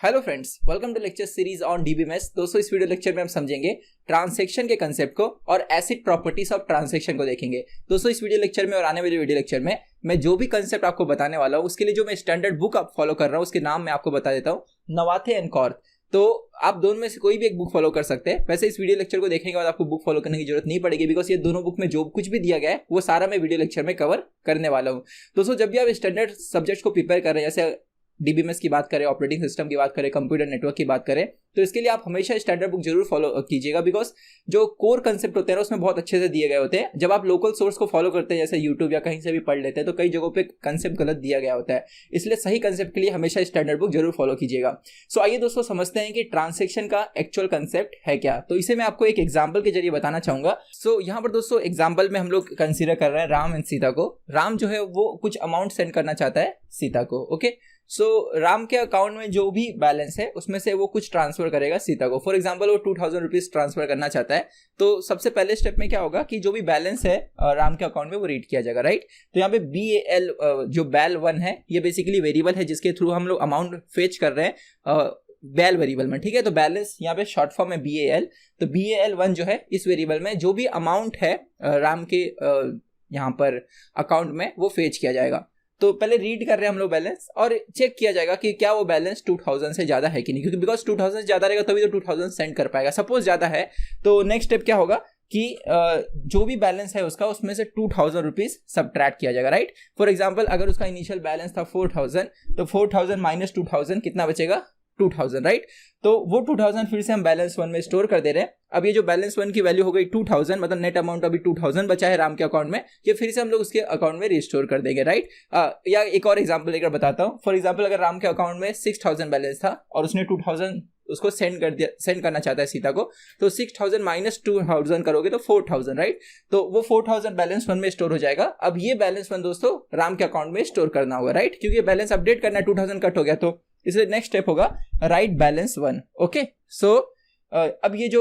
Hello friends, welcome to lecture series on DBMS. दोस्तों, इस video lecture में हम समझेंगे ट्रांजैक्शन के कंसेप्ट को और एसिड प्रॉपर्टीज ऑफ ट्रांजैक्शन को देखेंगे। दोस्तों, इस वीडियो लेक्चर में और आने वाले वीडियो लेक्चर में मैं जो भी कंसेप्ट आपको बताने वाला हूँ उसके लिए जो मैं स्टैंडर्ड बुक आप फॉलो कर रहा हूँ उसके नाम मैं आपको बता देता हूँ, नवाथे एंड कॉर्थ। तो आप दोनों में से कोई भी एक बुक फॉलो कर सकते हैं। वैसे इस वीडियो लेक्चर को देखने के बाद आपको बुक फॉलो करने की जरूरत नहीं पड़ेगी, बिकॉज ये दोनों बुक में जो कुछ भी दिया गया है वो सारा मैं वीडियो लेक्चर में कवर करने वाला हूँ। दोस्तों, जब भी आप स्टैंडर्ड सब्जेक्ट्स को प्रिपेयर कर रहे हैं, जैसे डीबीएमएस की बात करें, ऑपरेटिंग सिस्टम की बात करें, कंप्यूटर नेटवर्क की बात करें, तो इसके लिए आप हमेशा स्टैंडर्ड बुक जरूर फॉलो कीजिएगा, बिकॉज जो कोर कंसेप्ट होते हैं उसमें बहुत अच्छे से दिए गए होते हैं। जब आप लोकल सोर्स को फॉलो करते हैं, जैसे यूट्यूब या कहीं से भी पढ़ लेते हैं, तो कई जगहों पे कंसेप्ट गलत दिया गया होता है। इसलिए सही कंसेप्ट के लिए हमेशा स्टैंडर्ड बुक जरूर फॉलो कीजिएगा। सो आइए दोस्तों, समझते हैं कि ट्रांजैक्शन का एक्चुअल कंसेप्ट है क्या। तो इसे मैं आपको एक एग्जाम्पल के जरिए बताना चाहूंगा। सो यहाँ पर दोस्तों एग्जाम्पल में हम लोग कंसिडर कर रहे हैं राम एंड सीता को। राम जो है वो कुछ अमाउंट सेंड करना चाहता है सीता को। ओके, सो राम के अकाउंट में जो भी बैलेंस है उसमें से वो कुछ ट्रांसफर करेगा सीता को। फॉर एग्जांपल वो 2000 रुपीज ट्रांसफर करना चाहता है, तो सबसे पहले स्टेप में क्या होगा कि जो भी बैलेंस है राम के अकाउंट में वो रीड किया जाएगा, राइट। तो यहाँ पे BAL जो BAL1 है ये बेसिकली वेरिएबल है जिसके थ्रू हम लोग अमाउंट फेच कर रहे हैं BAL वेरिएबल में, ठीक है। तो बैलेंस यहाँ पे शॉर्ट फॉर्म है BAL। तो BAL1 जो है इस वेरिएबल में जो भी अमाउंट है राम के यहाँ पर अकाउंट में वो फेच किया जाएगा। तो पहले रीड कर रहे हैं हम लोग बैलेंस और चेक किया जाएगा कि क्या वो बैलेंस 2000 से ज्यादा है कि नहीं, क्योंकि बिकॉज 2000 से ज्यादा रहेगा तभी तो 2000 सेंड कर पाएगा। सपोज ज्यादा है तो नेक्स्ट स्टेप क्या होगा कि जो भी बैलेंस है उसका उसमें से 2000 रुपीज सब्ट्रैक्ट किया जाएगा, राइट। फॉर एग्जांपल अगर उसका इनिशियल बैलेंस था 4000, तो 4000 माइनस 2000 कितना बचेगा, 2000, राइट। तो वो 2000 फिर से हम बैलेंस 1 में स्टोर कर दे रहे हैं। अब ये जो बैलेंस 1 की वैल्यू हो गई 2000, मतलब नेट अमाउंट अभी 2000 बचा है राम के अकाउंट में, ये फिर से हम लोग उसके अकाउंट में रिस्टोर कर देंगे, राइट। या एक और एग्जांपल लेकर बताता हूँ। फॉर एग्जांपल अगर राम के अकाउंट में 6000 बैलेंस था और उसने 2000 उसको सेंड करना चाहता है सीता को, तो 6000 माइनस 2000 करोगे तो 4000, राइट। तो वो 4000 बैलेंस 1 में स्टोर हो जाएगा। अब ये बैलेंस 1 दोस्तों राम के अकाउंट में स्टोर करना होगा, राइट, क्योंकि बैलेंस अपडेट करना है, 2000 कट हो गया। तो इसलिए नेक्स्ट स्टेप होगा राइट बैलेंस 1। ओके, सो अब ये जो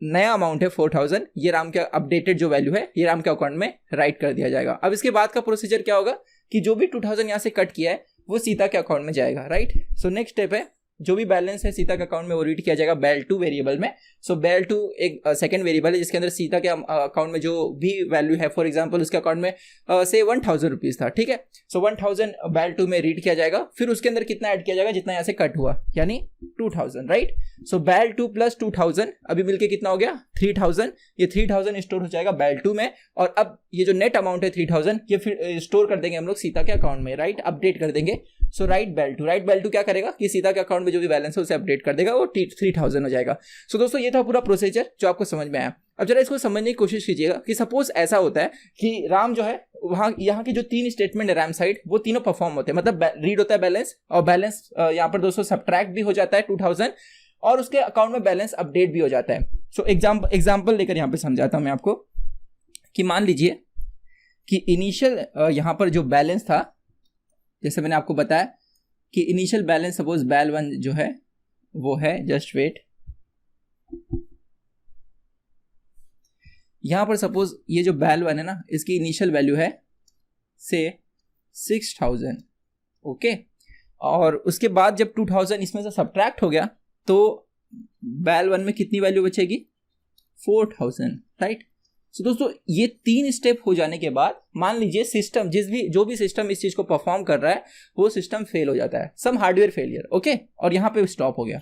नया अमाउंट है 4000, ये राम का अपडेटेड जो वैल्यू है ये राम के अकाउंट में राइट कर दिया जाएगा। अब इसके बाद का प्रोसीजर क्या होगा कि जो भी 2000 यहाँ से कट किया है वो सीता के अकाउंट में जाएगा, राइट। सो नेक्स्ट स्टेप है जो भी बैलेंस है सीता के अकाउंट में वो रीड किया जाएगा BAL2 वेरिएबल में। सो BAL2 एक सेकंड वेरिएबल है जिसके अंदर सीता के अकाउंट में जो भी वैल्यू है, फॉर एग्जांपल उसके अकाउंट में से 1000 रुपीज था, ठीक है। सो 1000 BAL2 में रीड किया जाएगा, फिर उसके अंदर कितना ऐड किया जाएगा जितना यहाँ से कट हुआ, यानी 2000, राइट। सो BAL2 प्लस 2000 अभी मिलके कितना हो गया 3000। ये 3000 स्टोर हो जाएगा BAL2 में, और अब ये जो नेट अमाउंट है 3000 ये फिर स्टोर कर देंगे हम लोग सीता के अकाउंट में, राइट, अपडेट कर देंगे। सो राइट BAL2 क्या करेगा कि सीता के अकाउंट में जो भी बैलेंस है उसे अपडेट कर देगा, वो 3000 हो जाएगा। सो दोस्तों ये था पूरा प्रोसीजर जो आपको समझ में आया। अब जरा इसको समझने की कोशिश कीजिएगा कि सपोज ऐसा होता है कि राम जो है वहाँ यहाँ की जो 3 स्टेटमेंट है राम साइड वो तीनों परफॉर्म होते हैं, मतलब रीड होता है बैलेंस, और बैलेंस यहाँ पर दोस्तों सब्ट्रैक्ट भी हो जाता है 2000, और उसके अकाउंट में बैलेंस अपडेट भी हो जाता है। सो एग्जाम्पल लेकर यहाँ पे समझाता हूँ मैं आपको कि मान लीजिए कि इनिशियल यहाँ पर जो बैलेंस था, जैसे मैंने आपको बताया कि इनिशियल बैलेंस सपोज BAL1 जो है वो है, जस्ट वेट, यहां पर सपोज ये जो BAL1 है ना इसकी इनिशियल वैल्यू है से 6000, ओके। और उसके बाद जब 2000 इसमें से सब्ट्रैक्ट हो गया तो BAL1 में कितनी वैल्यू बचेगी 4000, राइट। तो दोस्तों ये 3 स्टेप हो जाने के बाद मान लीजिए सिस्टम जो भी सिस्टम इस चीज को परफॉर्म कर रहा है वो सिस्टम फेल हो जाता है, सम हार्डवेयर फेलियर, ओके, और यहाँ पे स्टॉप हो गया।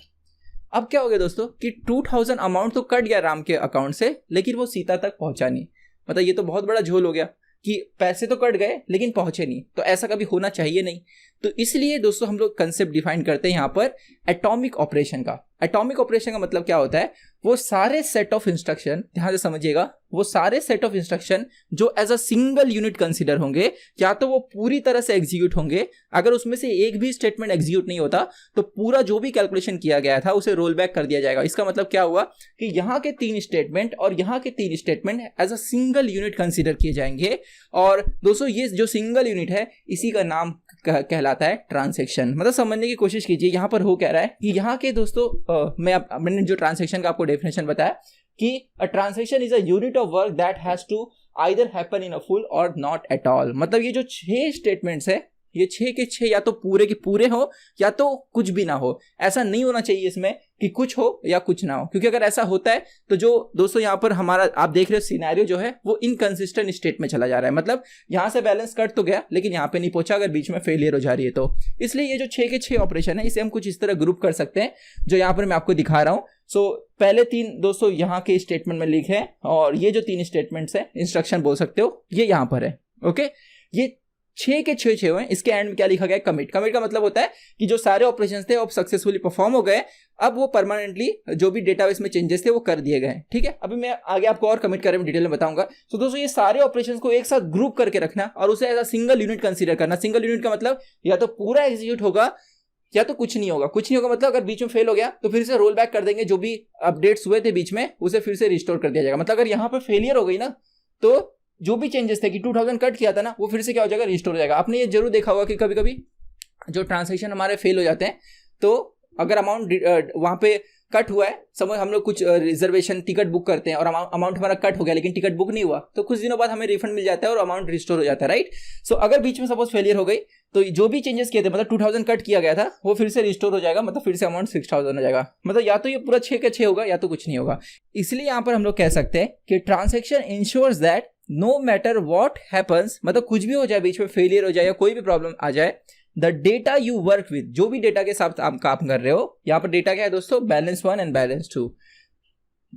अब क्या हो गया दोस्तों कि 2000 अमाउंट तो कट गया राम के अकाउंट से, लेकिन वो सीता तक पहुंचा नहीं। मतलब ये तो बहुत बड़ा झोल हो गया कि पैसे तो कट गए लेकिन पहुंचे नहीं। तो ऐसा कभी होना चाहिए नहीं। तो इसलिए दोस्तों हम लोग कंसेप्ट डिफाइन करते हैं यहाँ पर एटॉमिक ऑपरेशन का। एटॉमिक ऑपरेशन का मतलब क्या होता है, वो सारे सेट ऑफ इंस्ट्रक्शन, ध्यान से समझिएगा, वो सारे सेट ऑफ इंस्ट्रक्शन जो as a single unit consider होंगे, या तो वो पूरी तरह से एग्जीक्यूट होंगे, अगर उसमें से एक भी स्टेटमेंट एग्जीक्यूट नहीं होता तो पूरा जो भी कैलकुलेशन किया गया था उसे रोल बैक कर दिया जाएगा। इसका मतलब क्या हुआ कि यहाँ के 3 स्टेटमेंट और यहाँ के 3 statement as a single unit consider किए जाएंगे। और दोस्तों ये जो सिंगल यूनिट है इसी का नाम कहलाता है ट्रांजैक्शन। मतलब समझने की कोशिश कीजिए, यहाँ पर हो कह रहा है कि यहाँ के दोस्तों मैंने जो ट्रांजैक्शन का आपको डेफिनेशन बताया कि a transaction is a unit of work that has to either happen in a full or not at all. मतलब ये जो 6 स्टेटमेंट्स है ये 6 के 6 या तो पूरे के पूरे हो या तो कुछ भी ना हो। ऐसा नहीं होना चाहिए इसमें कि कुछ हो या कुछ ना हो, क्योंकि अगर ऐसा होता है तो जो दोस्तों यहाँ पर हमारा आप देख रहे हो सिनेरियो जो है वो इनकंसिस्टेंट स्टेट में चला जा रहा है। मतलब यहाँ से बैलेंस कट तो गया लेकिन यहाँ पे नहीं पहुंचा अगर बीच में फेलियर हो जा रही है तो। इसलिए ये जो 6 के 6 ऑपरेशन है इसे हम कुछ इस तरह ग्रुप कर सकते हैं जो यहाँ पर मैं आपको दिखा रहा हूँ। सो पहले 3 दोस्तों यहाँ के स्टेटमेंट में लिखे हैं और ये जो 3 स्टेटमेंट्स है इंस्ट्रक्शन बोल सकते हो ये यहाँ पर है। ओके, ये 6 के 6 हुए। इसके एंड में क्या लिखा गया है? कमिट। कमिट का मतलब होता है कि जो सारे ऑपरेशंस थे वो सक्सेसफुली परफॉर्म हो गए, अब वो परमानेंटली जो भी डेटाबेस में चेंजेस थे वो कर दिए गए। ठीक है, अभी मैं आगे आपको और कमिट करे में डिटेल में बताऊंगा। तो दोस्तों ये सारे ऑपरेशंस को एक साथ ग्रुप करके रखना और उसे as a single unit consider करना। सिंगल यूनिट का मतलब या तो पूरा एग्जीक्यूट होगा या तो कुछ नहीं होगा। कुछ नहीं होगा मतलब अगर बीच में फेल हो गया तो फिर से रोल बैक कर देंगे, जो भी अपडेट्स हुए थे बीच में उसे फिर से रिस्टोर कर दिया जाएगा। मतलब अगर यहाँ पे फेलियर हो गई ना तो जो भी चेंजेस थे कि 2000 कट किया था ना वो फिर से क्या हो जाएगा? रिस्टोर हो जाएगा। आपने ये जरूर देखा होगा कि कभी कभी जो ट्रांसैक्शन हमारे फेल हो जाते हैं तो अगर अमाउंट वहां पे कट हुआ है, समझ हम लोग कुछ रिजर्वेशन टिकट बुक करते हैं और अमाउंट हमारा कट हो गया लेकिन टिकट बुक नहीं हुआ तो कुछ दिनों बाद हमें रिफंड मिल जाता है और अमाउंट रिस्टोर हो जाता है, राइट। सो अगर बीच में सपोज फेलियर हो गई तो जो भी चेंजेस किए थे मतलब 2000 कट किया गया था वो फिर से रिस्टोर हो जाएगा, मतलब फिर से अमाउंट 6000 हो जाएगा। मतलब या तो ये पूरा 6 के 6 होगा या तो कुछ नहीं होगा। इसलिए यहाँ पर हम लोग कह सकते हैं कि transaction ensures that no matter what happens, मतलब कुछ भी हो जाए बीच में फेलियर हो जाए या कोई भी प्रॉब्लम आ जाए, the data you work with, जो भी डेटा के साथ आप काम कर रहे हो, यहाँ पर डेटा क्या है दोस्तों? Balance 1 and balance 2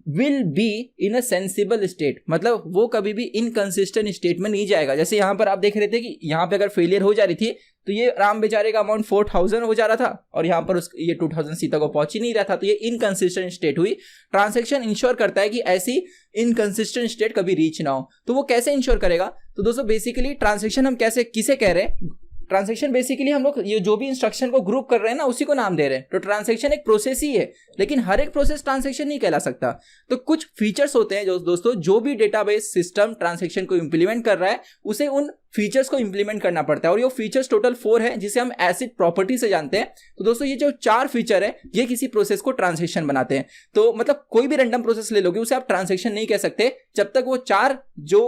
will be in a sensible state, मतलब वो कभी भी इनकंसिस्टेंट स्टेट में नहीं जाएगा। जैसे यहाँ पर आप देख रहे थे कि यहाँ पे अगर फेलियर हो जा रही थी तो ये राम बेचारे का अमाउंट 4000 हो जा रहा था और यहाँ पर ये 2000 सीता को पहुंच ही नहीं रहा था, तो ये इनकंसिस्टेंट स्टेट हुई। ट्रांसैक्शन इंश्योर करता है कि ऐसी इनकंसिस्टेंट स्टेट कभी रीच ना हो। तो वो कैसे इंश्योर करेगा? तो दोस्तों बेसिकली ट्रांसैक्शन हम कैसे किसे कह रहे हैं? ट्रांसैक्शन बेसिकली हम लोग ये जो भी इंस्ट्रक्शन को ग्रुप कर रहे हैं ना उसी को नाम दे रहे हैं। तो ट्रांसैक्शन एक प्रोसेस ही है लेकिन हर एक प्रोसेस ट्रांसैक्शन नहीं कहला सकता। तो कुछ फीचर्स होते हैं जो दोस्तों जो भी डेटाबेस सिस्टम ट्रांसैक्शन को इंप्लीमेंट कर रहा है उसे उन फीचर्स को इंप्लीमेंट करना पड़ता है और ये फीचर्स टोटल 4 है जिसे हम एसिड प्रॉपर्टी से जानते हैं। तो दोस्तों ये जो 4 फीचर है ये किसी प्रोसेस को ट्रांसैक्शन बनाते हैं। तो मतलब कोई भी रैंडम प्रोसेस ले लोगे उसे आप ट्रांसैक्शन नहीं कह सकते जब तक वो 4 जो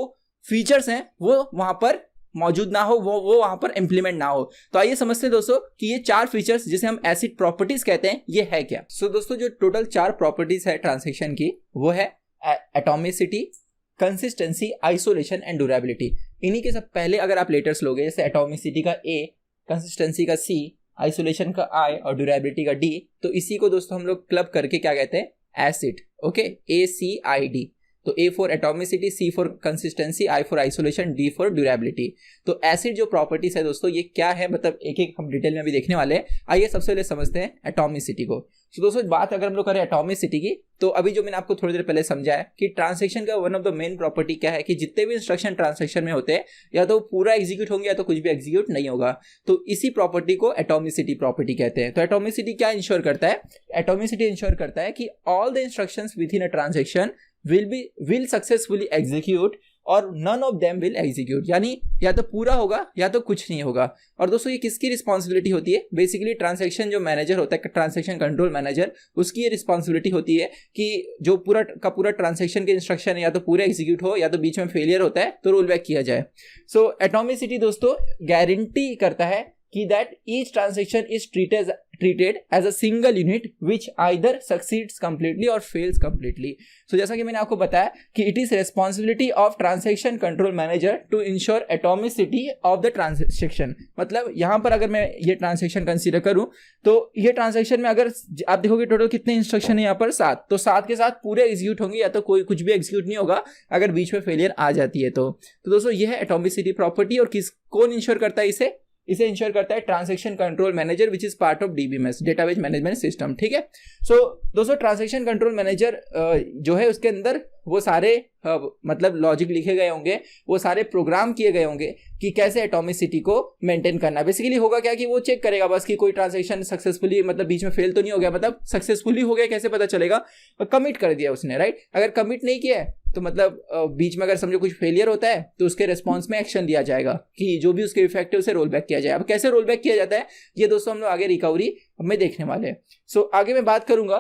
फीचर्स हैं वो वहां पर मौजूद ना हो, वो वहां पर इंप्लीमेंट ना हो। तो आइए समझते हैं दोस्तों कि ये 4 फीचर्स जिसे हम एसिड प्रॉपर्टीज कहते हैं ये है क्या। सो दोस्तों जो टोटल 4 प्रॉपर्टीज है ट्रांसैक्शन की वो है atomicity, consistency, isolation and durability. इन्हीं के सब पहले अगर आप लेटर्स लोगे जैसे एटॉमिसिटी का A, कंसिस्टेंसी का C, आइसोलेशन का I और ड्यूरेबिलिटी का D, तो इसी को दोस्तों हम लोग क्लब करके क्या कहते हैं? एसिड। Okay, ACID। तो A for atomicity, C for consistency, I for isolation, D for durability. तो एसिड जो प्रॉपर्टीज है दोस्तों ये क्या है, मतलब एक एक हम डिटेल में भी देखने वाले हैं। आइए सबसे पहले समझते हैं एटॉमिसिटी को। तो दोस्तों बात अगर हम लोग करें एटॉमिसिटी की तो अभी जो मैंने आपको थोड़ी देर पहले समझाया कि ट्रांसैक्शन का one of the main property क्या है कि जितने भी इंस्ट्रक्शन ट्रांसैक्शन में होते हैं या तो पूरा एग्जीक्यूट होंगे या तो कुछ भी एग्जीक्यूट नहीं होगा। तो इसी प्रॉपर्टी को एटॉमिसिटी प्रॉपर्टी कहते हैं। तो एटॉमिसिटी क्या इंश्योर करता है? एटॉमिसिटी इंश्योर करता है कि all the instructions with in a transaction will successfully execute और none of them will execute, यानी या तो पूरा होगा या तो कुछ नहीं होगा। और दोस्तों ये किसकी रिस्पॉन्सिबिलिटी होती है? बेसिकली ट्रांसैक्शन जो मैनेजर होता है, ट्रांसैक्शन कंट्रोल मैनेजर, उसकी ये रिस्पॉन्सिबिलिटी होती है कि जो पूरा का पूरा ट्रांसैक्शन के इंस्ट्रक्शन या तो पूरे एग्जीक्यूट हो या तो बीच में फेलियर होता है तो रोल बैक किया जाए। सो एटॉमिसिटी दोस्तों गारंटी करता है कि that each transaction is treated as a single unit which either succeeds completely or fails completely. So जैसा कि मैंने आपको बताया कि it is responsibility of transaction control manager to ensure atomicity of the transaction। मतलब यहाँ पर अगर मैं ये ट्रांजेक्शन कंसीडर करूँ तो ये ट्रांजेक्शन में अगर आप देखोगे टोटल कितने इंस्ट्रक्शन है यहाँ पर 7, तो 7 के साथ पूरे एग्जीक्यूट होंगे या तो कोई कुछ भी एग्जीक्यूट नहीं होगा अगर बीच में फेलियर आ जाती है। तो दोस्तों ये है एटॉमिसिटी प्रॉपर्टी और कौन इंश्योर करता है इसे इंश्योर करता है transaction control manager which is part of DBMS, database management system. ठीक है। सो दोस्तों ट्रांसैक्शन कंट्रोल मैनेजर जो है उसके अंदर वो सारे मतलब लॉजिक लिखे गए होंगे, वो सारे प्रोग्राम किए गए होंगे कि कैसे एटॉमिसिटी को मेंटेन करना। बेसिकली होगा क्या कि वो चेक करेगा बस कि कोई ट्रांजैक्शन सक्सेसफुली मतलब बीच में फेल तो नहीं हो गया, मतलब सक्सेसफुली हो गया कैसे पता चलेगा? कमिट कर दिया उसने, राइट। अगर कमिट नहीं किया है तो मतलब बीच में अगर समझो कुछ फेलियर होता है तो उसके रिस्पॉन्स में एक्शन लिया जाएगा कि जो भी उसके इफेक्ट है उसे रोल बैक किया जाए। अब कैसे रोल बैक किया जाता है ये दोस्तों हम लोग आगे रिकवरी में देखने वाले हैं। सो आगे मैं बात करूंगा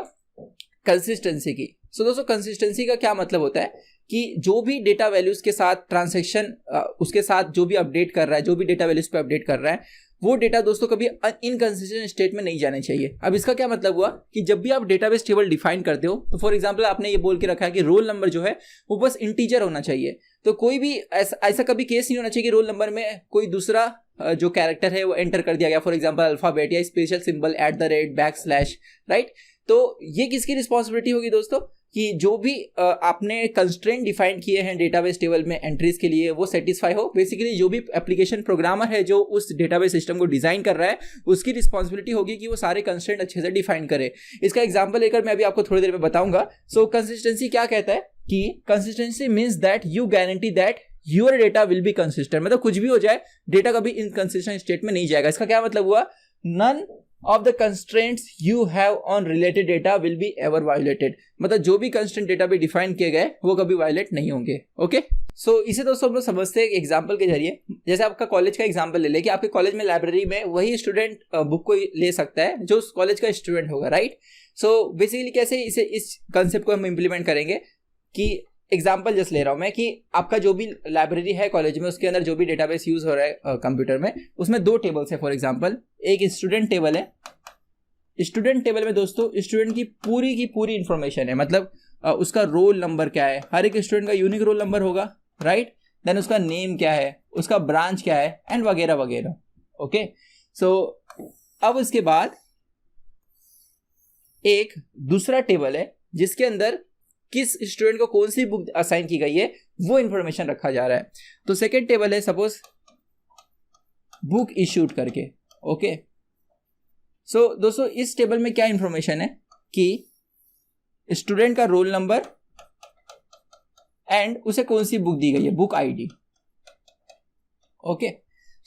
कंसिस्टेंसी की। सो दोस्तों कंसिस्टेंसी का क्या मतलब होता है कि जो भी डेटा वैल्यूज के साथ ट्रांसैक्शन उसके साथ जो भी अपडेट कर रहा है, जो भी डेटा वैल्यूज पे अपडेट कर रहा है, वो डेटा दोस्तों कभी इनकंसिस्टेंट स्टेट में नहीं जाने चाहिए। अब इसका क्या मतलब हुआ कि जब भी आप डेटाबेस टेबल डिफाइन करते हो तो फॉर एग्जांपल आपने ये बोल के रखा है कि रोल नंबर जो है वो बस इंटीजर होना चाहिए, तो कोई भी ऐसा कभी केस नहीं होना चाहिए कि रोल नंबर में कोई दूसरा जो कैरेक्टर है वो एंटर कर दिया गया, फॉर एग्जांपल अल्फाबेट या स्पेशल सिंबल @, राइट। तो ये किसकी रिस्पॉन्सिबिलिटी होगी दोस्तों कि जो भी आपने कंस्ट्रेंट डिफाइन किए हैं डेटाबेस टेबल में एंट्रीज के लिए वो सेटिस्फाई हो। बेसिकली जो भी एप्लीकेशन प्रोग्रामर है जो उस डेटाबेस सिस्टम को डिजाइन कर रहा है उसकी रिस्पॉन्सिबिलिटी होगी कि वो सारे कंस्ट्रेंट अच्छे से डिफाइन करे। इसका एग्जांपल लेकर मैं अभी आपको थोड़ी देर में बताऊंगा। सो कंसिस्टेंसी क्या कहता है कि consistency means that you guarantee that your data will be consistent, मतलब कुछ भी हो जाए डेटा कभी इनकंसिस्टेंट स्टेट में नहीं जाएगा। इसका क्या मतलब हुआ, none of the constraints you have on related data will be ever violated, मतलब जो भी कंस्ट्रेंट डेटा पे डिफाइन किए गए वो कभी वायलेट नहीं होंगे। ओके, सो इसे दोस्तों हम लोग समझते हैं एग्जांपल के जरिए। जैसे आपका कॉलेज का एग्जांपल ले ले कि आपके कॉलेज में लाइब्रेरी में वही स्टूडेंट बुक को ले सकता है जो उस कॉलेज का स्टूडेंट होगा, राइट। सो बेसिकली कैसे इस कंसेप्ट को हम इम्प्लीमेंट करेंगे कि एग्जाम्पल जस्ट ले रहा हूं मैं कि आपका जो भी लाइब्रेरी है कॉलेज में उसके अंदर जो भी डेटाबेस यूज हो रहा है कंप्यूटर में उसमें 2 टेबल्स है। फॉर एग्जांपल एक स्टूडेंट टेबल है, स्टूडेंट टेबल में दोस्तों स्टूडेंट की पूरी इंफॉर्मेशन है, मतलब उसका रोल नंबर क्या है, हर एक स्टूडेंट का यूनिक रोल नंबर होगा, राइट। देन उसका नेम क्या है, उसका ब्रांच क्या है एंड वगैरह वगैरह। ओके, सो अब उसके बाद एक दूसरा टेबल है जिसके अंदर किस स्टूडेंट को कौन सी बुक असाइन की गई है वो इंफॉर्मेशन रखा जा रहा है। तो सेकेंड टेबल है सपोज बुक इश्यूड करके। ओके, सो दोस्तों इस टेबल में क्या इंफॉर्मेशन है कि स्टूडेंट का रोल नंबर एंड उसे कौन सी बुक दी गई है, बुक आईडी। ओके,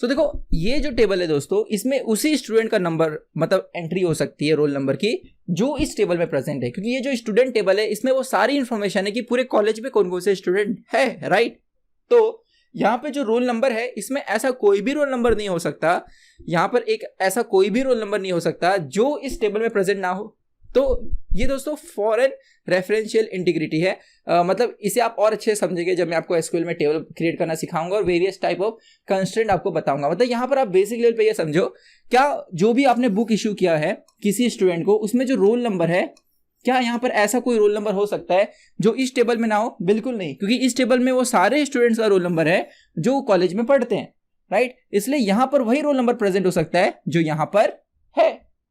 सो देखो ये जो टेबल है दोस्तों इसमें उसी स्टूडेंट का नंबर मतलब एंट्री हो सकती है रोल नंबर की जो इस टेबल में प्रेजेंट है, क्योंकि ये जो स्टूडेंट टेबल है इसमें वो सारी इंफॉर्मेशन है कि पूरे कॉलेज में कौन कौन से स्टूडेंट है, राइट। तो यहाँ पे जो रोल नंबर है इसमें ऐसा कोई भी रोल नंबर नहीं हो सकता, यहाँ पर एक ऐसा कोई भी रोल नंबर नहीं हो सकता जो इस टेबल में प्रेजेंट ना हो। तो ये दोस्तों फॉरेन रेफरेंशियल इंटीग्रिटी है, मतलब इसे आप और अच्छे से समझेंगे जब मैं आपको एसक्यूएल में टेबल क्रिएट करना सिखाऊंगा और वेरियस टाइप ऑफ कंस्ट्रेंट आपको बताऊंगा। मतलब यहाँ पर आप बेसिक लेवल पे ये समझो, क्या जो भी आपने बुक इशू किया है किसी स्टूडेंट को उसमें जो रोल नंबर है क्या यहाँ पर ऐसा कोई रोल नंबर हो सकता है जो इस टेबल में ना हो? बिल्कुल नहीं, क्योंकि इस टेबल में वो सारे स्टूडेंट्स का रोल नंबर है जो कॉलेज में पढ़ते हैं, राइट। इसलिए यहाँ पर वही रोल नंबर प्रेजेंट हो सकता है जो यहाँ पर है,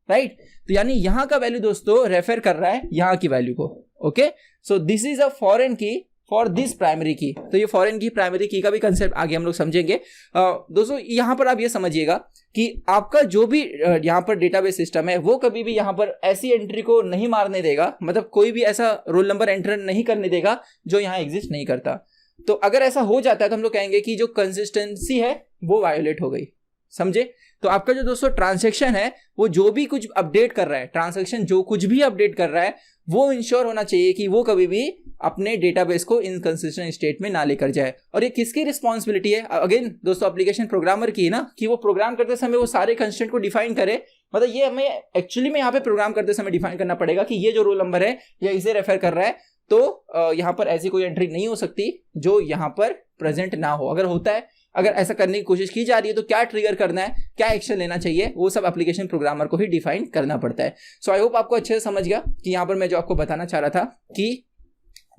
राइट। तो यानी यहाँ का वैल्यू दोस्तों रेफर कर रहा है यहाँ की वैल्यू को। Okay, so this is a foreign की फॉर दिस प्राइमरी की। तो ये फॉरेन की प्राइमरी की का भी कंसेप्ट आगे हम लोग समझेंगे। दोस्तों यहाँ पर आप ये समझिएगा कि आपका जो भी यहाँ पर डेटाबेस सिस्टम है वो कभी भी यहाँ पर ऐसी एंट्री को नहीं मारने देगा, मतलब कोई भी ऐसा रोल नंबर एंटर नहीं करने देगा जो यहाँ एग्जिस्ट नहीं करता। तो अगर ऐसा हो जाता है तो हम लोग कहेंगे कि जो कंसिस्टेंसी है वो वायोलेट हो गई, समझे। तो आपका जो दोस्तों ट्रांजैक्शन है वो जो भी कुछ अपडेट कर रहा है, ट्रांजैक्शन जो कुछ भी अपडेट कर रहा है वो इंश्योर होना चाहिए कि वो कभी भी अपने डेटाबेस को इनकंसिस्टेंट स्टेट में ना लेकर जाए। और ये किसकी रिस्पॉन्सिबिलिटी है? अगेन दोस्तों एप्लीकेशन प्रोग्रामर की है ना, कि वो प्रोग्राम करते समय वो सारे कंस्ट्रेंट को डिफाइन करे। मतलब ये हमें एक्चुअली में यहाँ पे प्रोग्राम करते समय डिफाइन करना पड़ेगा कि ये जो रोल नंबर है या इसे रेफर कर रहा है, तो यहाँ पर ऐसी कोई एंट्री नहीं हो सकती जो यहाँ पर प्रेजेंट ना हो। अगर होता है, अगर ऐसा करने की कोशिश की जा रही है तो क्या ट्रिगर करना है, क्या एक्शन लेना चाहिए, वो सब एप्लीकेशन प्रोग्रामर को ही डिफाइन करना पड़ता है। सो आई होप आपको अच्छे से समझ गया कि यहाँ पर मैं जो आपको बताना चाह रहा था कि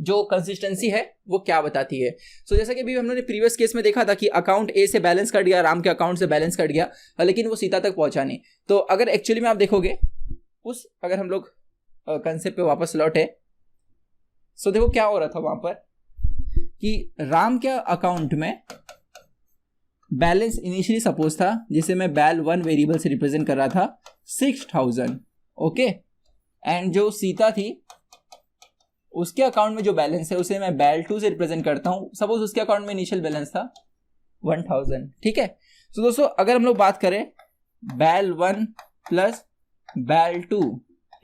जो कंसिस्टेंसी है वो क्या बताती है। सो जैसा कि अभी हमने प्रीवियस केस में देखा था कि अकाउंट ए से बैलेंस कट गया, राम के अकाउंट से बैलेंस कट गया, लेकिन वो सीता तक पहुंचा नहीं। तो अगर एक्चुअली में आप देखोगे अगर हम लोग कंसेप्ट पे वापस लौटे, सो देखो क्या हो रहा था वहां पर कि राम के अकाउंट में बैलेंस इनिशियली सपोज था, जिसे मैं बैल1 वेरिएबल से रिप्रेजेंट कर रहा था 6000। ओके, एंड जो सीता थी उसके अकाउंट में जो बैलेंस है उसे मैं बैल2 से रिप्रेजेंट करता हूं। सपोज उसके अकाउंट में इनिशियल बैलेंस था 1000, ठीक है। तो दोस्तों अगर हम लोग बात करें बैल1 प्लस बैल2,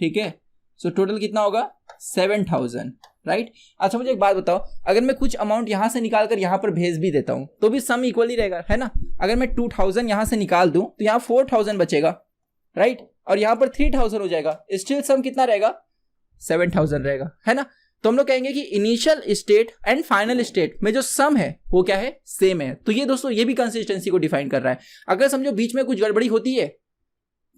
ठीक है, सो टोटल कितना होगा 7000, राइट। अच्छा मुझे एक बात बताओ, अगर मैं कुछ अमाउंट यहां से निकाल कर यहां पर भेज भी देता हूं तो भी सम इक्वल ही रहेगा, है ना। अगर मैं 2000 यहां से निकाल दूं तो यहां 4000 बचेगा, राइट, और यहां पर 3000 हो जाएगा, स्टिल सम कितना रहेगा 7000 रहेगा, है ना। तो हम लोग कहेंगे कि initial state and final state में जो सम है वो क्या है, सेम है। तो ये दोस्तों ये भी कंसिस्टेंसी को डिफाइन कर रहा है। अगर समझो बीच में कुछ गड़बड़ी होती है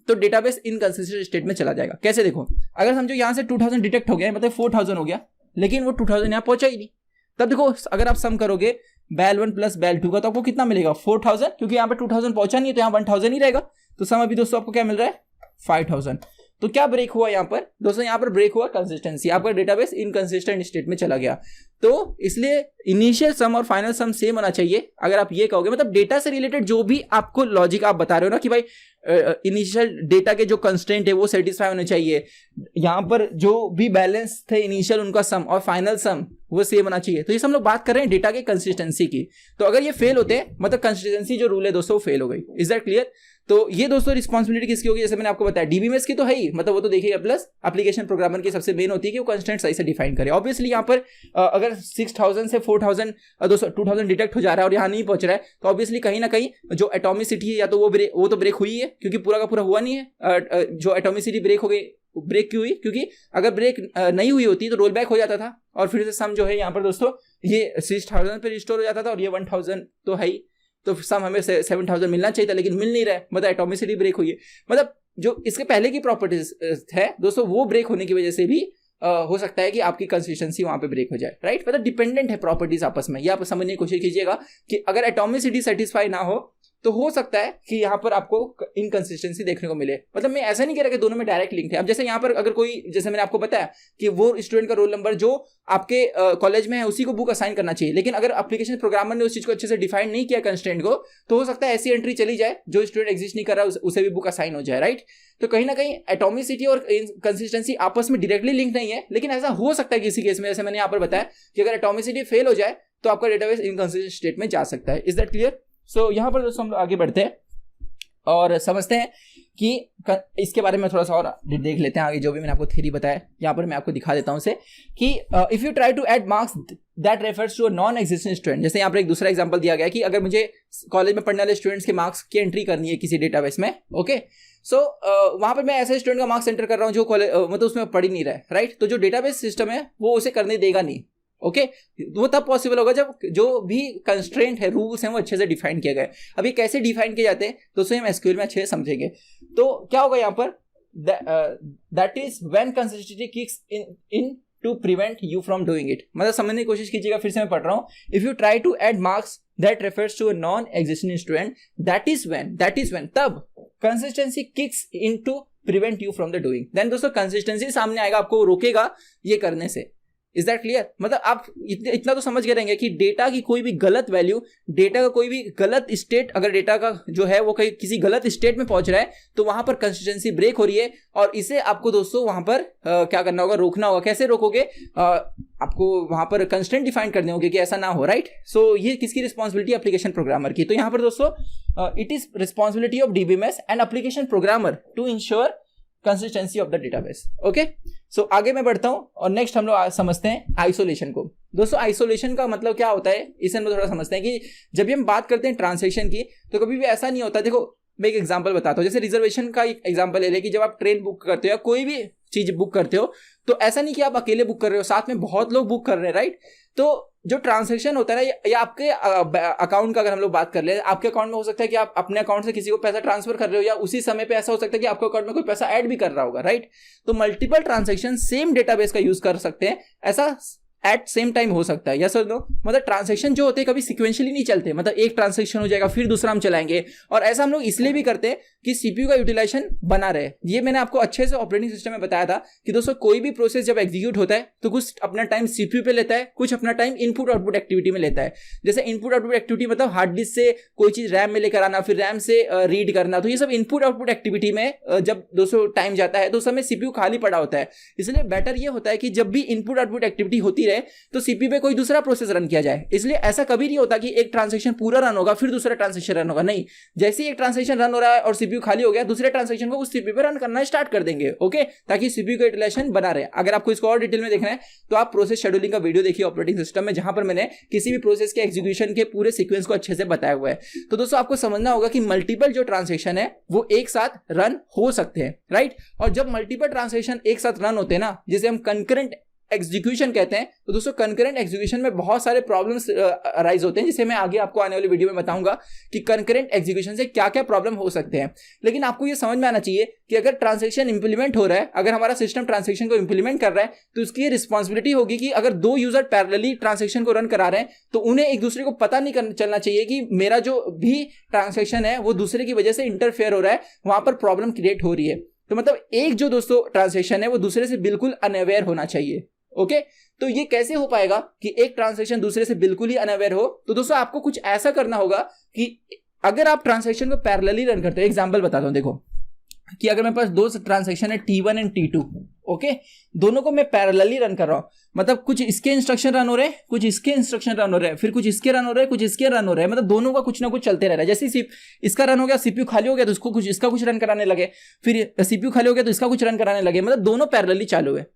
तो डेटाबेस इनकंसिस्टेंट स्टेट में चला जाएगा। कैसे देखो, अगर समझो यहां से 2000 डिटेक्ट हो गया, मतलब 4000 हो गया, लेकिन वो 2000 यहां पहुंचा ही नहीं, तब देखो अगर आप सम करोगे बैल 1 प्लस बैल 2 का तो आपको कितना मिलेगा, 4000, क्योंकि यहाँ पे 2000 पहुंचा नहीं है तो यहाँ 1000 ही रहेगा। तो सम अभी दोस्तों आपको क्या मिल रहा है, 5000। तो क्या ब्रेक हुआ यहाँ पर दोस्तों, यहाँ पर ब्रेक हुआ कंसिस्टेंसी, आपका डेटाबेस इनकंसिस्टेंट स्टेट में चला गया। तो इसलिए इनिशियल सम और फाइनल सम सेम होना चाहिए। अगर आप ये कहोगे, मतलब डेटा से रिलेटेड जो भी आपको लॉजिक आप बता रहे हो ना कि भाई इनिशियल डेटा के जो कंस्ट्रेंट है वो सेटिस्फाई होने चाहिए, यहाँ पर जो भी बैलेंस थे इनिशियल उनका सम और फाइनल सम वो सेम होना चाहिए। तो ये हम लोग बात कर रहे हैं डेटा के कंसिस्टेंसी की। तो अगर ये फेल होते हैं मतलब कंसिस्टेंसी जो रूल है दोस्तों फेल हो गई। Is that clear? तो ये दोस्तों रिस्पांसिबिलिटी किसकी होगी, जैसे मैंने आपको बताया डीबीएमएस की तो है ही, मतलब वो तो देखिएगा, प्लस एप्लीकेशन प्रोग्रामर की सबसे मेन होती है कि वो कंस्ट्रेंट सही से डिफाइन करे। ऑब्वियसली यहाँ पर अगर 6000 से 4000 दोस्तों 2000 डिटेक्ट हो जा रहा है और यहाँ नहीं पहुंच रहा है तो ऑब्वियसली कहीं ना कहीं जो एटॉमिसिटी है या तो वो तो ब्रेक हुई है, क्योंकि पूरा का पूरा हुआ नहीं है। जो एटॉमिसिटी ब्रेक हो गई, ब्रेक क्यों हुई, क्योंकि अगर ब्रेक नहीं हुई होती तो रोल बैक हो जाता था और फिर से सम जो है यहाँ पर दोस्तों ये 6000 पे रिस्टोर हो जाता था और ये 1000 तो है ही, तो सम हमें 7000 मिलना चाहिए था लेकिन मिल नहीं रहा है, मतलब एटॉमिसिटी ब्रेक हुई है। मतलब जो इसके पहले की प्रॉपर्टीज है दोस्तों वो ब्रेक होने की वजह से भी हो सकता है कि आपकी कंसिस्टेंसी वहां पे ब्रेक हो जाए, राइट। मतलब डिपेंडेंट है प्रॉपर्टीज आपस में, ये आप समझने की कोशिश कीजिएगा कि अगर एटॉमिसिटी सेटिस्फाई ना हो तो हो सकता है कि यहाँ पर आपको इनकंसिस्टेंसी देखने को मिले। मतलब मैं ऐसा नहीं कह रहा कि दोनों में डायरेक्ट लिंक है। अब जैसे यहाँ पर अगर कोई, जैसे मैंने आपको बताया कि वो स्टूडेंट का रोल नंबर जो आपके कॉलेज में है उसी को बुक असाइन करना चाहिए, लेकिन अगर एप्लीकेशन प्रोग्रामर ने उस चीज को अच्छे से डिफाइन नहीं किया कंस्ट्रेंट को, तो हो सकता है ऐसी एंट्री चली जाए जो स्टूडेंट एग्जिस्ट नहीं कर रहा उसे भी बुक असाइन हो जाए, राइट। तो कहीं ना कहीं एटॉमिसिटी और कंसिस्टेंसी आपस में डायरेक्टली लिंक नहीं है, लेकिन ऐसा हो सकता है किसी केस में, जैसे मैंने यहाँ पर बताया कि अगर एटॉमिसिटी फेल हो जाए तो आपका डेटाबेस इनकंसिस्टेंट स्टेट में जा सकता है। Is that clear? सो यहाँ पर दोस्तों हम लोग आगे बढ़ते हैं और समझते हैं कि इसके बारे में थोड़ा सा और देख लेते हैं आगे। जो भी मैंने आपको थ्योरी बताया यहाँ पर मैं आपको दिखा देता हूँ उसे कि if you try to add marks that refers to a non existing student. जैसे यहाँ पर एक दूसरा एग्जांपल दिया गया कि अगर मुझे कॉलेज में पढ़ने वाले स्टूडेंट्स के मार्क्स की एंट्री करनी है किसी डेटाबेस में, ओके, सो वहाँ पर मैं ऐसे स्टूडेंट का मार्क्स एंटर कर रहा हूँ जो कॉलेज मतलब उसमें पढ़ ही नहीं रहा है, राइट। तो जो डेटाबेस सिस्टम है वो उसे करने देगा नहीं, ओके वो तब पॉसिबल होगा जब जो भी कंस्ट्रेंट है, रूल्स हैं, वो अच्छे से डिफाइन किए गए। अब ये कैसे डिफाइन किए जाते हैं दोस्तों, हम एसक्यूएल में अच्छे से समझेंगे। तो क्या होगा यहाँ पर, that is when consistency kicks in to prevent you from doing it. मतलब समझने की कोशिश कीजिएगा, फिर से मैं पढ़ रहा हूँ। If you try to add marks that refers to a non existing student, that is when तब consistency kicks in to prevent you from the doing. Then दोस्तों कंसिस्टेंसी सामने आएगा, आपको रोकेगा ये करने से। Is that clear? मतलब आप इतना तो समझ गए रहेंगे कि डेटा की कोई भी गलत वैल्यू, डेटा का कोई भी गलत स्टेट, अगर डेटा का जो है वो कहीं किसी गलत स्टेट में पहुंच रहा है तो वहां पर कंसिस्टेंसी ब्रेक हो रही है और इसे आपको दोस्तों वहां पर क्या करना होगा, रोकना होगा। कैसे रोकोगे? आपको वहां पर कंस्ट्रेंट डिफाइन करने होंगे कि ऐसा ना हो, राइट। सो ये किसकी रिस्पॉन्सिबिलिटी? एप्लीकेशन प्रोग्रामर की। तो यहां पर दोस्तों it is responsibility of DBMS and application programmer to ensure consistency of the database. Okay, so आगे मैं बढ़ता हूं और नेक्स्ट हम लोग समझते हैं आइसोलेशन को। दोस्तों आइसोलेशन का मतलब क्या होता है इसे हम लोग थोड़ा समझते हैं कि जब भी हम बात करते हैं ट्रांसैक्शन की तो कभी भी ऐसा नहीं होता। देखो मैं एक एग्जांपल बताता हूं, जैसे रिजर्वेशन का एक एग्जांपल ले लें कि जब आप ट्रेन बुक करते हो या कोई भी चीज बुक करते हो तो ऐसा नहीं कि आप अकेले बुक कर रहे हो, साथ में बहुत लोग बुक कर रहे हैं, राइट। तो जो ट्रांसैक्शन होता है ना, या आपके अकाउंट का अगर हम लोग बात कर ले, आपके अकाउंट में हो सकता है कि आप अपने अकाउंट से किसी को पैसा ट्रांसफर कर रहे हो या उसी समय पे ऐसा हो सकता है कि आपके अकाउंट में कोई पैसा ऐड भी कर रहा होगा, राइट। तो मल्टीपल ट्रांसैक्शन सेम डेटाबेस का यूज कर सकते हैं, ऐसा एट सेम टाइम हो सकता है। यस और नो? मतलब ट्रांसैक्शन जो होते हैं कभी सिक्वेंशियली नहीं चलते, मतलब एक ट्रांसैक्शन हो जाएगा फिर दूसरा हम चलाएंगे, और ऐसा हम लोग इसलिए भी करते हैं कि सीपीयू का यूटिलाइजेशन बना रहे। ये मैंने आपको अच्छे से ऑपरेटिंग सिस्टम में बताया था कि दोस्तों कोई भी प्रोसेस जब एग्जीक्यूट होता है तो कुछ अपना टाइम सीपीयू पे लेता है, कुछ अपना टाइम इनपुट आउटपुट एक्टिविटी में लेता है। जैसे इनपुट आउटपुट एक्टिविटी मतलब हार्ड डिस्क से कोई चीज रैम में लेकर आना, फिर रैम से रीड करना, तो ये सब इनपुट आउटपुट एक्टिविटी में जब दोस्तों टाइम जाता है तो उस समय सीपीयू खाली पड़ा होता है। इसलिए बेटर ये होता है कि जब भी इनपुट आउटपुट एक्टिविटी होती रहे तो सीपीयू पे कोई दूसरा प्रोसेस रन किया जाए। इसलिए ऐसा कभी नहीं होता कि एक ट्रांसैक्शन पूरा रन होगा फिर दूसरा ट्रांसैक्शन रन होगा, नहीं। जैसे ही एक ट्रांसैक्शन रन हो रहा है और सीपीयू खाली हो गया, दूसरे ट्रांसैक्शन को उस सीपीयू पे रन करना स्टार्ट कर देंगे, ओके, ताकि सीपीयू का यूटिलाइजेशन बना रहे। अगर आपको इसको और डिटेल में देखना है तो आप प्रोसेस शेड्यूलिंग का वीडियो देखिए ऑपरेटिंग सिस्टम में, जहां पर मैंने किसी भी प्रोसेस के एग्जीक्यूशन के पूरे सीक्वेंस को अच्छे से बताया हुआ है। तो दोस्तों आपको समझना होगा कि मल्टीपल जो ट्रांसैक्शन है वो एक साथ रन हो सकते हैं, राइट। और जब मल्टीपल ट्रांसैक्शन एक साथ रन होते हैं ना, जिसे हम कंकरेंट एग्जीक्यूशन कहते हैं, तो दोस्तों कंकरेंट एग्जीक्यूशन में बहुत सारे प्रॉब्लम्स अराइज होते हैं, जिसे मैं आगे आपको आने वाली वीडियो में बताऊंगा कि कंकरेंट एग्जीक्यूशन से क्या क्या प्रॉब्लम हो सकते हैं। लेकिन आपको ये समझ में आना चाहिए कि अगर ट्रांजैक्शन इंप्लीमेंट हो रहा है, अगर हमारा सिस्टम ट्रांजैक्शन को इंप्लीमेंट कर रहा है, तो उसकी ये रिस्पॉन्सिबिलिटी होगी कि अगर दो यूजर पैरेलली ट्रांजैक्शन को रन करा रहे हैं तो उन्हें एक दूसरे को पता नहीं चलना चाहिए कि मेरा जो भी ट्रांजैक्शन है वो दूसरे की वजह से इंटरफेयर हो रहा है, वहां पर प्रॉब्लम क्रिएट हो रही है। तो मतलब एक जो दोस्तों ट्रांजैक्शन है वो दूसरे से बिल्कुल अनअवेयर होना चाहिए। ओके, तो ये कैसे हो पाएगा कि एक ट्रांजैक्शन दूसरे से बिल्कुल ही अनअवेयर हो? तो दोस्तों आपको कुछ ऐसा करना होगा कि अगर आप ट्रांजैक्शन को पैरेलली रन करते हो, एग्जांपल बताता हूं, देखो कि अगर मेरे पास दो ट्रांजैक्शन है T1 एंड T2, ओके, दोनों को मैं पैरेलली रन कर रहा हूं, मतलब कुछ इसके इंस्ट्रक्शन रन हो रहे हैं, कुछ इसके इंस्ट्रक्शन रन हो रहे हैं, फिर कुछ इसके रन हो रहे हैं, कुछ इसके रन हो रहे हैं, मतलब दोनों का कुछ ना कुछ चलते रह रहा है। जैसे इसका रन हो गया, सीपीयू खाली हो गया तो उसको कुछ इसका कुछ रन कराने लगे, फिर सीपीयू खाली हो गया तो इसका कुछ रन कराने लगे, मतलब दोनों पैरेलली चालू है।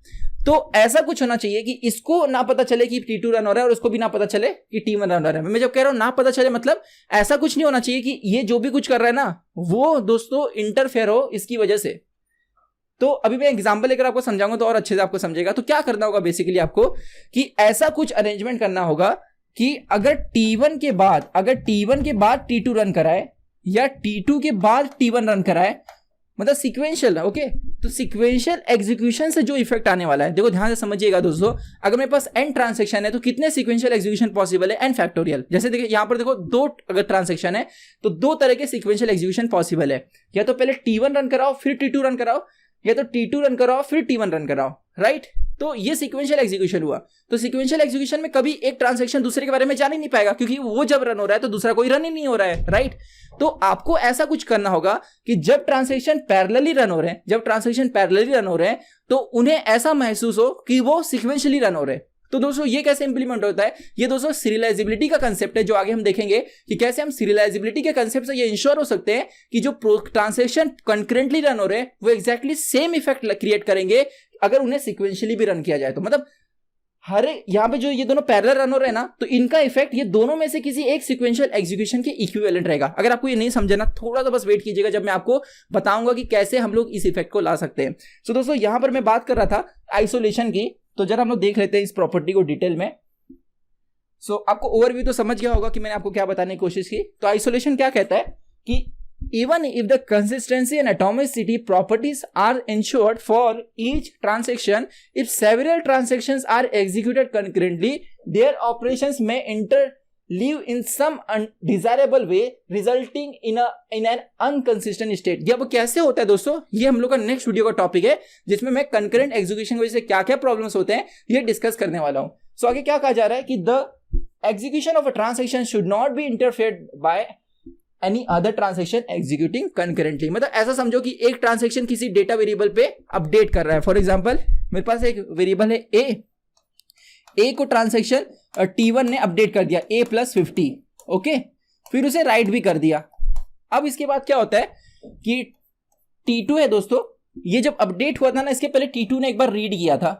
तो ऐसा कुछ होना चाहिए कि इसको ना पता चले कि T2 रन हो रहा है और उसको भी ना पता चले कि T1 रन हो रहा है। मैं जब कह रहा हूं ना पता चले, मतलब ऐसा कुछ नहीं होना चाहिए कि ये जो भी कुछ कर रहा है ना वो दोस्तों इंटरफेयर हो इसकी वजह से। तो अभी मैं एग्जांपल लेकर आपको समझाऊंगा तो और अच्छे से आपको समझेगा। तो क्या करना होगा बेसिकली आपको कि ऐसा कुछ अरेंजमेंट करना होगा कि अगर T1 के बाद T2 रन कराए या T2 के बाद T1 रन कराए, मतलब सीक्वेंशियल, ओके, तो सीक्वेंशियल एग्जीक्यूशन से जो इफेक्ट आने वाला है, देखो ध्यान से समझिएगा दोस्तों, अगर मेरे पास n ट्रांजैक्शन है तो कितने सीक्वेंशियल एग्जीक्यूशन पॉसिबल है? n factorial. जैसे देखिए यहां पर देखो दो अगर ट्रांजैक्शन है तो दो तरह के सीक्वेंशियल एग्जीक्यूशन पॉसिबल है, या तो पहले T1 रन कराओ फिर T2 रन कराओ, या तो T2 रन कराओ फिर T1 रन कराओ, राइट? तो ये सीक्वेंशियल एग्जीक्यूशन हुआ। तो सीक्वेंशियल एग्जीक्यूशन में कभी एक ट्रांजैक्शन दूसरे के बारे में जान ही नहीं पाएगा, क्योंकि वो जब रन हो रहा है तो दूसरा कोई रन ही नहीं हो रहा है, राइट? तो आपको ऐसा कुछ करना होगा कि जब ट्रांजैक्शन पैरेलली रन हो रहे हैं, तो उन्हें ऐसा महसूस हो कि वो सीक्वेंशियली रन हो रहे हैं। तो दोस्तों ये कैसे इंप्लीमेंट होता है? ये दोस्तों सीरियलाइजेबिलिटी का कंसेप्ट है, जो आगे हम देखेंगे कि कैसे हम सीरियलाइजेबिलिटी के कंसेप्ट से ये इंश्योर हो सकते हैं कि जो ट्रांजैक्शन कंकरेंटली रन हो रहे हैं वो एग्जैक्टली सेम इफेक्ट क्रिएट करेंगे अगर उन्हें सीक्वेंशियली भी रन किया जाए। तो मतलब हर यहाँ पे जो ये दोनों पैरेलल रन हो रहे हैं ना, तो इनका इफेक्ट ये दोनों में से किसी एक सीक्वेंशियल एग्जीक्यूशन के इक्विवेलेंट रहेगा। अगर आपको ये नहीं समझना, थोड़ा सा बस वेट कीजिएगा जब मैं आपको बताऊंगा कि कैसे हम लोग इस इफेक्ट को ला सकते हैं। सो दोस्तों यहां पर मैं बात कर रहा था आइसोलेशन की, तो जरा हम लोग देख लेते हैं इस प्रॉपर्टी को डिटेल में। सो आपको ओवरव्यू तो समझ गया होगा कि मैंने आपको क्या बताने की कोशिश की। तो आइसोलेशन क्या कहता है कि even if the consistency and atomicity properties are ensured for each transaction, if several transactions are executed concurrently, their operations may interleave in some undesirable way, resulting in an inconsistent state। ये अब कैसे होता है दोस्तों, ये हम लोग का नेक्स्ट वीडियो का टॉपिक है, जिसमें मैं कंकरेंट एग्जीक्यूशन की वजह से क्या क्या प्रॉब्लम्स होते हैं ये डिस्कस करने वाला हूं। सो आगे क्या कहा जा रहा है कि the execution of a transaction should not be interfered by any other transaction executing concurrently. मतलब ऐसा समझो कि एक ट्रांजैक्शन किसी डेटा वेरिएबल पे अपडेट कर रहा है। फॉर एग्जांपल मेरे पास एक वेरिएबल है ए को ट्रांजैक्शन T1 ने अपडेट कर दिया A+50, ओके, फिर उसे राइट भी कर दिया। अब इसके बाद क्या होता है कि T2 है दोस्तों, ये जब अपडेट हुआ था ना, इसके पहले T2 ने एक बार रीड किया था,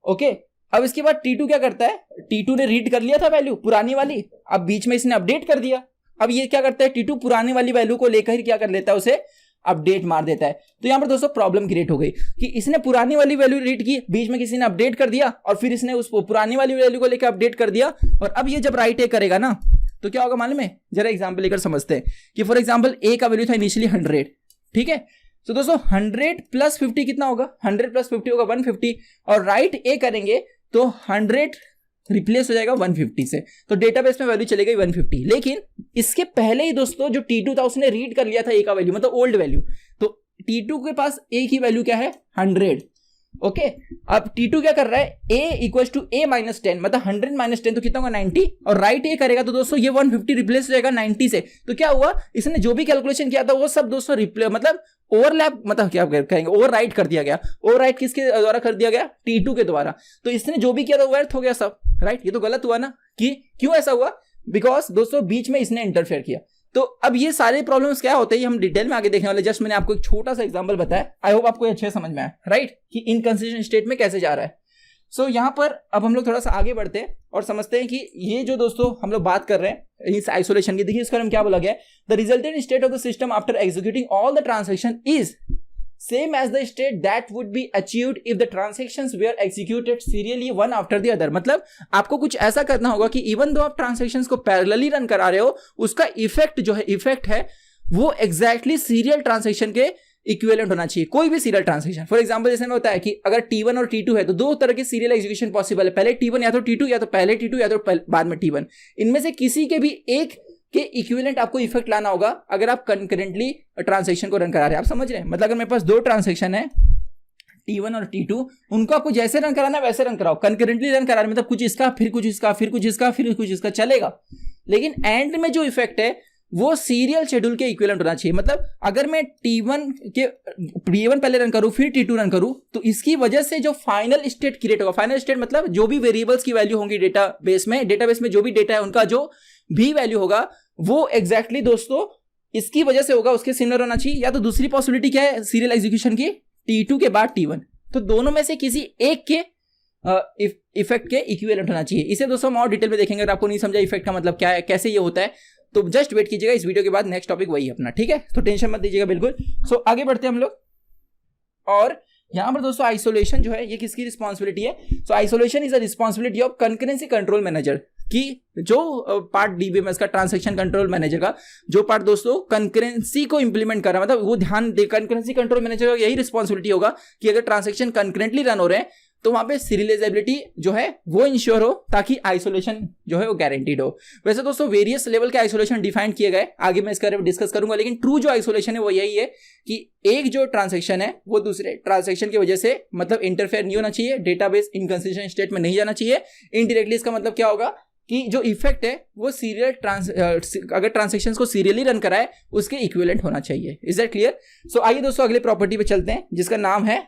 ओके। अब इसके बाद T2 क्या करता है, T2 ने रीड कर लिया था वैल्यू पुरानी वाली, अब बीच में इसने अपडेट कर दिया। अब ये क्या करता है, T2 पुरानी वाली वैल्यू को लेकर क्या कर लेता है, उसे अपडेट मार देता है। तो यहां पर दोस्तों प्रॉब्लम क्रिएट हो गई कि इसने पुरानी वाली वैल्यू रीड की, बीच में किसी ने अपडेट कर दिया और फिर इसने उस पुरानी वाली वैल्यू को लेकर अपडेट कर दिया, और अब ये जब राइट ए करेगा ना तो क्या होगा मालूम है? जरा एग्जांपल लेकर समझते हैं कि फॉर एग्जांपल ए का वैल्यू था इनिशियली 100, ठीक है। तो दोस्तों 100 + 50 कितना होगा? 100 + 50 होगा 150, और राइट ए करेंगे तो 100 रिप्लेस हो जाएगा 150 से, तो डेटाबेस में वैल्यू चली गई 150। लेकिन इसके पहले ही दोस्तों जो T2 था उसने रीड कर लिया था ए का वैल्यू, मतलब ओल्ड वैल्यू। तो T2 के पास ए की वैल्यू क्या है? 100, ओके। अब T2 क्या कर रहा है, A = A-10, मतलब 100 - 10 तो कितना होगा 90, और राइट ए करेगा तो दोस्तों ये 150 रिप्लेस हो जाएगा 90 से। तो क्या हुआ, इसने जो भी कैलकुलेशन किया था वो सब दोस्तों मतलब ओवरलैप, मतलब क्या करेंगे, ओवर राइट कर दिया गया। ओवर राइट किसके द्वारा कर दिया गया? T2 के द्वारा। तो इसने जो भी किया था व्यर्थ हो गया सब, राइट? ये तो गलत हुआ ना। कि क्यों ऐसा हुआ? बिकॉज दोस्तों बीच में इसने इंटरफेयर किया। तो अब ये सारे प्रॉब्लम्स क्या होते हैं ये हम डिटेल में आगे देखने वाले। जस्ट मैंने आपको एक छोटा सा एग्जांपल बताया, आई होप आपको अच्छे समझ में आया, राइट, कि इनकंसिस्टेंट स्टेट में कैसे जा रहा है। सो यहां पर अब हम लोग थोड़ा सा आगे बढ़ते हैं और समझते हैं कि ये जो दोस्तों हम लोग बात कर रहे हैं इस आइसोलेशन की, देखिए इसका नाम क्या बोला गया है, the resultant state of the system after executing all the transaction is same as the state that would be achieved if the transactions were executed serially one after the other। मतलब आपको कुछ ऐसा करना होगा कि इवन दो आप transactions को parallelly run करा रहे हो, उसका इफेक्ट है वो एग्जैक्टली सीरियल ट्रांजैक्शन के इक्विवेलेंट होना चाहिए। कोई भी सीरियल ट्रांजैक्शन, फॉर एग्जांपल जैसे में होता है कि अगर T1 और T2 है तो दो तरह के सीरियल एग्जीक्यूशन पॉसिबल है, पहले T1 या तो T2 या तो पहले T2 या तो बाद में T1। इनमें से किसी के भी एक के इक्विवेलेंट आपको इफेक्ट लाना होगा अगर आप कंकरेंटली ट्रांजैक्शन को रन करा रहे हैं। आप समझ रहे हैं? मतलब अगर मेरे पास दो ट्रांजैक्शन है T1 और T2, उनको आपको जैसे रन कराना है वैसे रन कराओ, कंकरेंटली रन करा रहे मतलब कुछ इसका फिर कुछ इसका फिर कुछ इसका फिर कुछ इसका चलेगा, लेकिन एंड में जो इफेक्ट है वो सीरियल शेड्यूल के इक्विवेलेंट होना चाहिए। मतलब अगर मैं T1 पहले रन करूं फिर T2 रन करूं तो इसकी वजह से जो फाइनल स्टेट क्रिएट होगा, फाइनल स्टेट मतलब जो भी वेरिएबल्स की वैल्यू होंगी डेटाबेस में जो भी डेटा है उनका जो भी वैल्यू होगा वो एग्जैक्टली दोस्तों इसकी वजह से होगा, उसके सिमिलर होना चाहिए। या तो दूसरी पॉसिबिलिटी क्या है सीरियल एग्जीक्यूशन की, T2 के बाद T1, तो दोनों में से किसी एक के इफेक्ट के इक्विवेलेंट होना चाहिए। इसे दोस्तों हम और डिटेल में देखेंगे। अगर आपको नहीं समझा इफेक्ट का मतलब क्या है, कैसे ये होता है, तो जस्ट वेट कीजिएगा, इस वीडियो के बाद नेक्स्ट टॉपिक वही है अपना, ठीक है? तो टेंशन मत दीजिएगा बिल्कुल। सो आगे बढ़ते हैं हम लोग। और यहां पर दोस्तों आइसोलेशन जो है ये किसकी रिस्पॉन्सिबिलिटी है? So isolation is a responsibility of concurrency control manager, कि जो पार्ट डीबीएमएस का ट्रांजैक्शन कंट्रोल मैनेजर का जो पार्ट दोस्तों कंकरेंसी को इंप्लीमेंट कर रहा है, मतलब वो ध्यान दे, कंकरेंसी कंट्रोल मैनेजर का यही रिस्पॉन्सिबिलिटी होगा कि अगर ट्रांजैक्शन कंकरेंटली रन हो रहे हैं तो वहां पे सीरियलाइजेबिलिटी जो है वो इंश्योर हो, ताकि आइसोलेशन जो है वो गारंटीड हो। वैसे दोस्तों वेरियस लेवल के आइसोलेशन डिफाइन किए गए, आगे मैं इसके बारे में डिस्कस करूंगा, लेकिन ट्रू जो आइसोलेशन है वो यही है कि एक जो ट्रांजैक्शन है वो दूसरे ट्रांजैक्शन की वजह से मतलब इंटरफेयर नहीं होना चाहिए, डेटाबेस इनकंसिस्टेंट स्टेट में नहीं जाना चाहिए। इनडायरेक्टली इसका मतलब क्या होगा कि जो इफेक्ट है वो अगर ट्रांजैक्शंस को सीरियली रन कराए उसके इक्विवेलेंट होना चाहिए। Is that clear? सो आइए दोस्तों अगले प्रॉपर्टी पे चलते हैं जिसका नाम है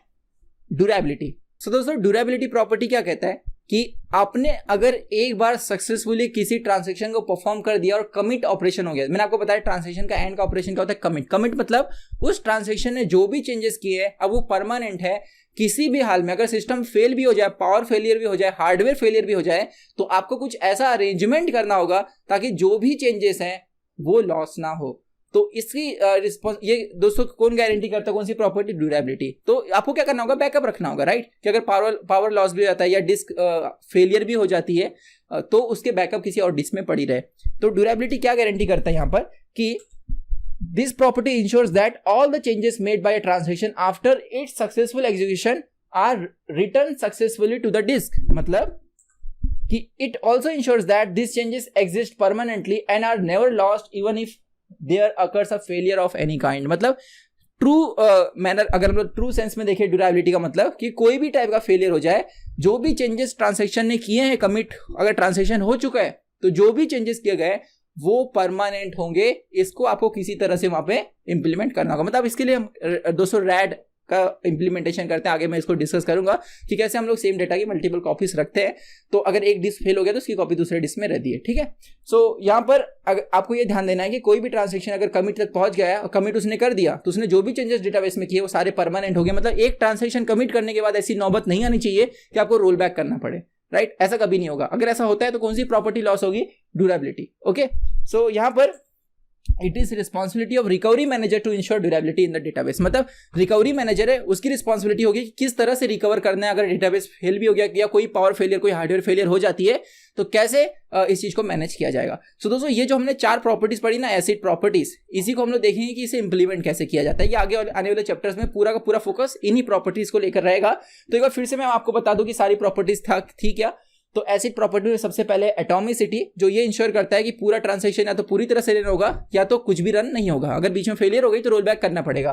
ड्यूरेबिलिटी। सो दोस्तों ड्यूरेबिलिटी प्रॉपर्टी क्या कहता है कि आपने अगर एक बार सक्सेसफुली किसी ट्रांजैक्शन को परफॉर्म कर दिया और कमिट ऑपरेशन हो गया, मैंने आपको बताया ट्रांजैक्शन का एंड का ऑपरेशन क्या होता है, कमिट मतलब उस ट्रांजैक्शन ने जो भी चेंजेस किए हैं अब वो परमानेंट है। किसी भी हाल में अगर सिस्टम फेल भी हो जाए, पावर फेलियर भी हो जाए, हार्डवेयर फेलियर भी हो जाए, तो आपको कुछ ऐसा अरेंजमेंट करना होगा ताकि जो भी चेंजेस हैं वो लॉस ना हो। तो इसकी रिस्पॉन्स ये दोस्तों कौन गारंटी करता है, कौन सी प्रॉपर्टी? ड्यूरेबिलिटी। तो आपको क्या करना होगा, बैकअप रखना होगा, राइट? कि अगर पावर लॉस भी हो जाता है या डिस्क फेलियर भी हो जाती है तो उसके बैकअप किसी और डिस्क में पड़ी रहे। तो ड्यूरेबिलिटी क्या गारंटी करता है यहाँ पर कि this property ensures that all the changes made by a transaction after its successful execution are written successfully to the disk. मतलब कि it also ensures that this changes exist permanently and are never lost even if there occurs a failure of any kind. मतलब true manner, अगर हम लोग true sense में देखें durability का मतलब कि कोई भी टाइप का फेलियर हो जाए, जो भी चेंजेस ट्रांजैक्शन ने किए हैं, कमिट अगर ट्रांजैक्शन हो चुका है तो जो भी चेंजेस किए गए वो परमानेंट होंगे। इसको आपको किसी तरह से वहां पे इंप्लीमेंट करना होगा। मतलब इसके लिए हम दोस्तों रैड का इंप्लीमेंटेशन करते हैं, आगे मैं इसको डिस्कस करूंगा कि कैसे हम लोग सेम डेटा की मल्टीपल कॉपीज रखते हैं। तो अगर एक डिस्क फेल हो गया तो उसकी कॉपी दूसरे डिस्क में रहती है, ठीक है? सो यहाँ पर आपको ये ध्यान देना है कि कोई भी ट्रांजैक्शन अगर कमिट तक पहुंच गया है और कमिट उसने कर दिया तो उसने जो भी चेंजेस डेटाबेस में किए वो सारे परमानेंट हो गए। मतलब एक ट्रांजैक्शन कमिट करने के बाद ऐसी नौबत नहीं आनी चाहिए कि आपको रोल बैक करना पड़े, राइट? ऐसा कभी नहीं होगा। अगर ऐसा होता है तो कौन सी प्रॉपर्टी लॉस होगी? ड्यूरेबिलिटी। ओके, सो यहाँ पर it is responsibility of recovery manager to ensure durability in the database. मतलब रिकवरी मैनेजर है, उसकी रिस्पॉन्सिबिलिटी होगी कि किस तरह से रिकवर करना है। अगर डेटाबेस फेल भी हो गया या कोई पावर फेलियर, कोई हार्डवेयर फेलियर हो जाती है तो कैसे इस चीज को मैनेज किया जाएगा। सो दोस्तों ये जो हमने 4 प्रॉपर्टीज पढ़ी ना, एसिड प्रॉपर्टीज, इसी को हम लोग देखेंगे कि इसे इंप्लीमेंट कैसे किया जाता है। ये आगे आने वाले चैप्टर्स में पूरा का पूरा फोकस इन्हीं प्रॉपर्टीज को लेकर रहेगा। तो एक बार फिर से मैं आपको बता दूं कि सारी प्रॉपर्टीज थी क्या। तो एसिड प्रॉपर्टी में सबसे पहले एटॉमिसिटी, जो ये इंश्योर करता है कि पूरा ट्रांजैक्शन या तो पूरी तरह से रन होगा या तो कुछ भी रन नहीं होगा। अगर बीच में फेलियर हो गई तो रोल बैक करना पड़ेगा।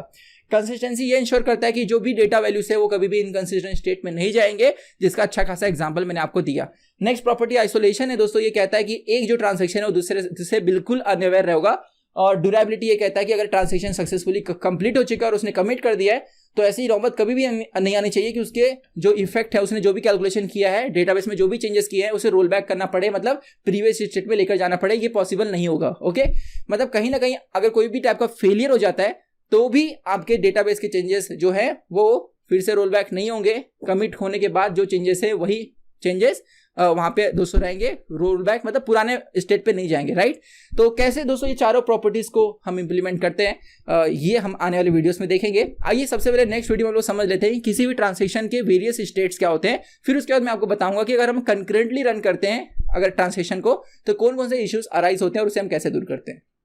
कंसिस्टेंसी, ये इंश्योर करता है कि जो भी डेटा वैल्यूज है वो कभी भी इनकंसिस्टेंट स्टेट में नहीं जाएंगे, जिसका अच्छा खासा एग्जांपल मैंने आपको दिया। नेक्स्ट प्रॉपर्टी आइसोलेशन है दोस्तों। ये कहता है कि एक जो ट्रांजैक्शन है वो दूसरे से बिल्कुल अनअवेयर रहेगा। और ड्यूरेबिलिटी ये कहता है कि अगर ट्रांजैक्शन सक्सेसफुली कंप्लीट हो चुका है और उसने कमिट कर दिया है तो ऐसी नौबत कभी भी नहीं आनी चाहिए कि उसके जो इफेक्ट है, उसने जो भी कैलकुलेशन किया है, डेटाबेस में जो भी चेंजेस किए हैं, उसे रोल बैक करना पड़े, मतलब प्रीवियस स्टेट में लेकर जाना पड़े। ये पॉसिबल नहीं होगा। ओके, मतलब कहीं ना कहीं अगर कोई भी टाइप का फेलियर हो जाता है तो भी आपके डेटाबेस के चेंजेस जो है वो फिर से रोल बैक नहीं होंगे। कमिट होने के बाद जो चेंजेस है वही चेंजेस वहाँ पे दोस्तों रहेंगे, रोल बैक मतलब पुराने स्टेट पे नहीं जाएंगे, राइट। तो कैसे दोस्तों ये चारों प्रॉपर्टीज को हम इंप्लीमेंट करते हैं, ये हम आने वाले वीडियोस में देखेंगे। आइए सबसे पहले नेक्स्ट वीडियो में हम लोग समझ लेते हैं किसी भी ट्रांजेक्शन के वेरियस स्टेट्स क्या होते हैं। फिर उसके बाद मैं आपको बताऊंगा कि अगर हम कंकरेंटली रन करते हैं अगर ट्रांजेक्शन को, तो कौन कौन से इश्यूज अराइज होते हैं और उसे हम कैसे दूर करते हैं।